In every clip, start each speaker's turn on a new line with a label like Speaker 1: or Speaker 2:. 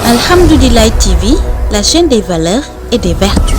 Speaker 1: Alhamdoulilah TV, la chaîne des valeurs et des vertus.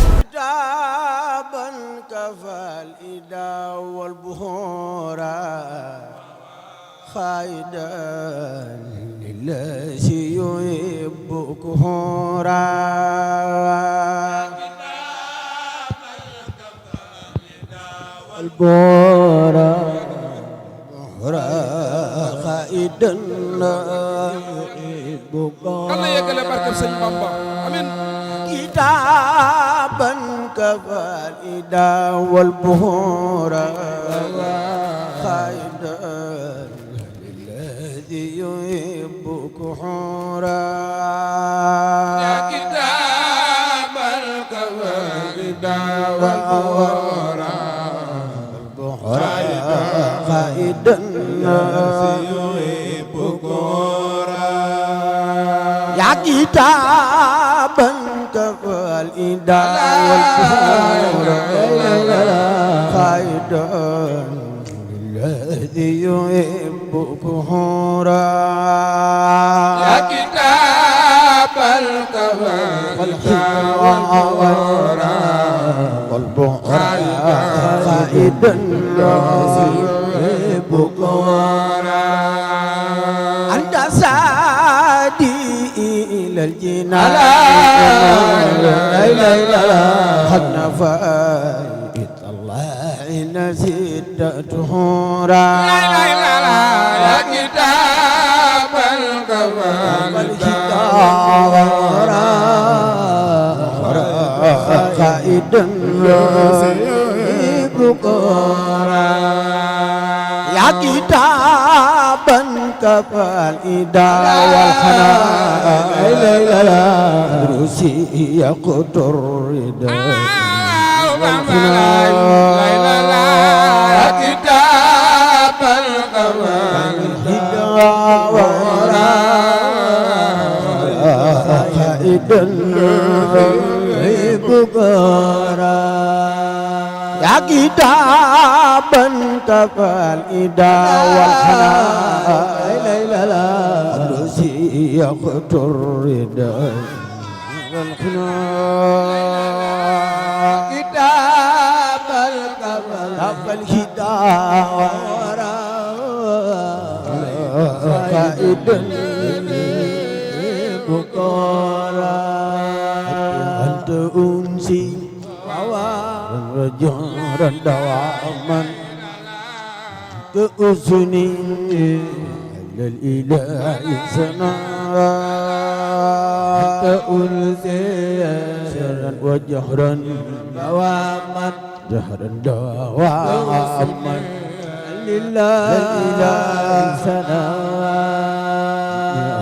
Speaker 2: kan la yeggale barkeb sëñ Bamba amin
Speaker 3: kitaban kafal ida wal buhura khaidan lilladhi yuhibbu kuhura
Speaker 2: ya kitaban kafal ida wal buhura
Speaker 3: khaidan lilladhi yuhibbu kuhura ya kitaban kafal ida wal buhura khaidan lilladhi yuhibbu kuhura
Speaker 2: ya kitabal kafal ida wal buhura
Speaker 3: khaidan lilladhi yuhibbu kuhura anta sadi الجنان لا لا لا قد نفيت الله نزيدته را
Speaker 2: لا لا لا يا كتاب الكمال
Speaker 3: قائدا بكرا يا كتابا كفال إدا والحنان لا روسي يقطر إدا
Speaker 2: والحنان لا لا يا كتاب الكمال
Speaker 3: إدا قائدا بكرا يا كتابا كفال إدا والحنان لا لا روسي يقطر إدا والحنان كتاب الكمال كفال إدا قائدا بكرا أنت أنسي وجهرا دواما كأذني للإله سنا كأنسي سرا وجهرا دواما جهرا دواما لله سنا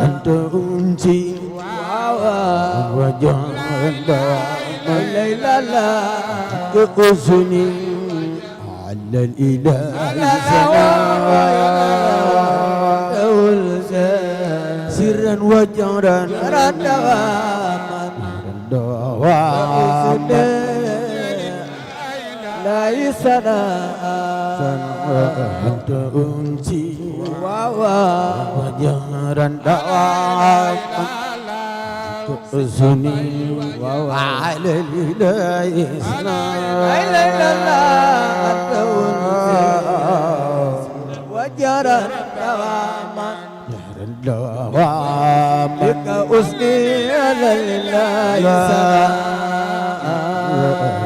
Speaker 3: أنت أنسي وجهرا دواما ليلا لا كأذني على الإله سرا وجهرا دواما لا يسنا أنت أنسي وجهرا دواما كأذني وعلى الإله سنا وجرى دواما بك أسني على الله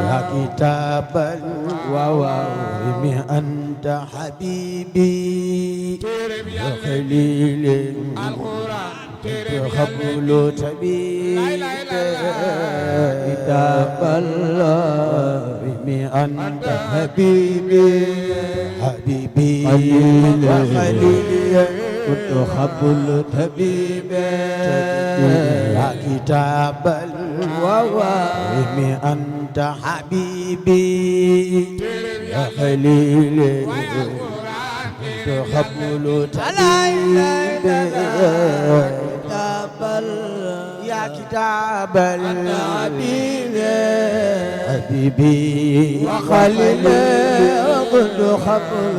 Speaker 3: يا كتاب الووام أنت حبيبي يا خليل قبل تبيك كتاب الووام أنت حبيبي حبيبي وخليلي كنت قبل تبيبي يا كتاب الووام أنت حبيبي يا خليلي كنت قبل تبيبي يا كتاب الحبيب حبيبي وخليلي كنت قبل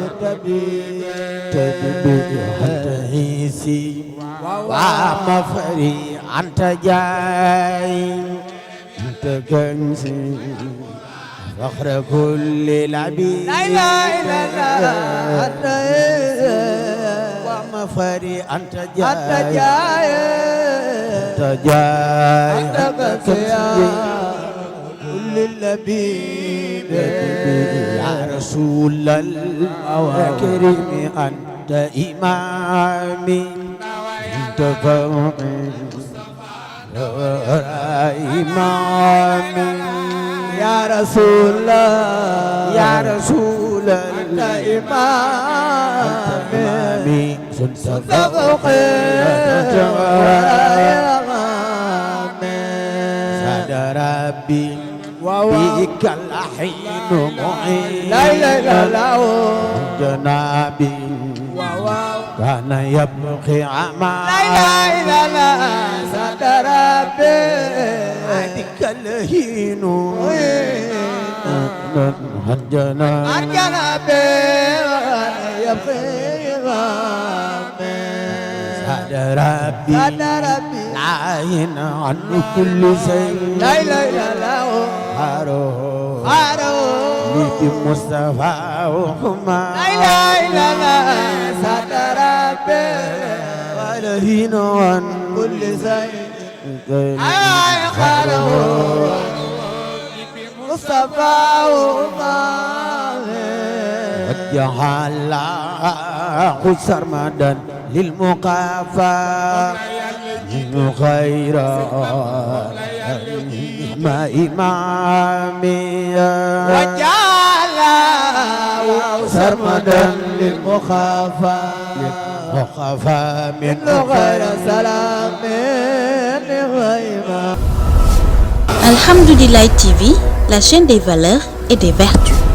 Speaker 3: تبيبي حتى هيسي ومفري أنت جاي أنت كنزي فخر كل العبيد لا إله إلا الله ومفري أنت جاي أنت كنزي كل العبيد يا رسول الكريم أنت إمامي أنت فوقي إمامي يا رسول الله يا رسول الله إمامي كنت فوقي ساد ربي بك الحين معين لا إله إلا الله جنابي كان يبقي عما لا إله إلا الله ساد ربي بك الحين جنابي يبقي ساد ربي عين عن كل شيء لا إله إلا الله هارو بمصطفى وحما لا إله إلا الله ساد ربي والهين عن كل شيء هارو بمصطفى وحما وجه الله سرمدا للمقافى خيرا ما إمامي وجعل سرمدا للمخافى من غير سلام غيما.
Speaker 1: Alhamdulillah TV, la chaîne des valeurs et des vertus.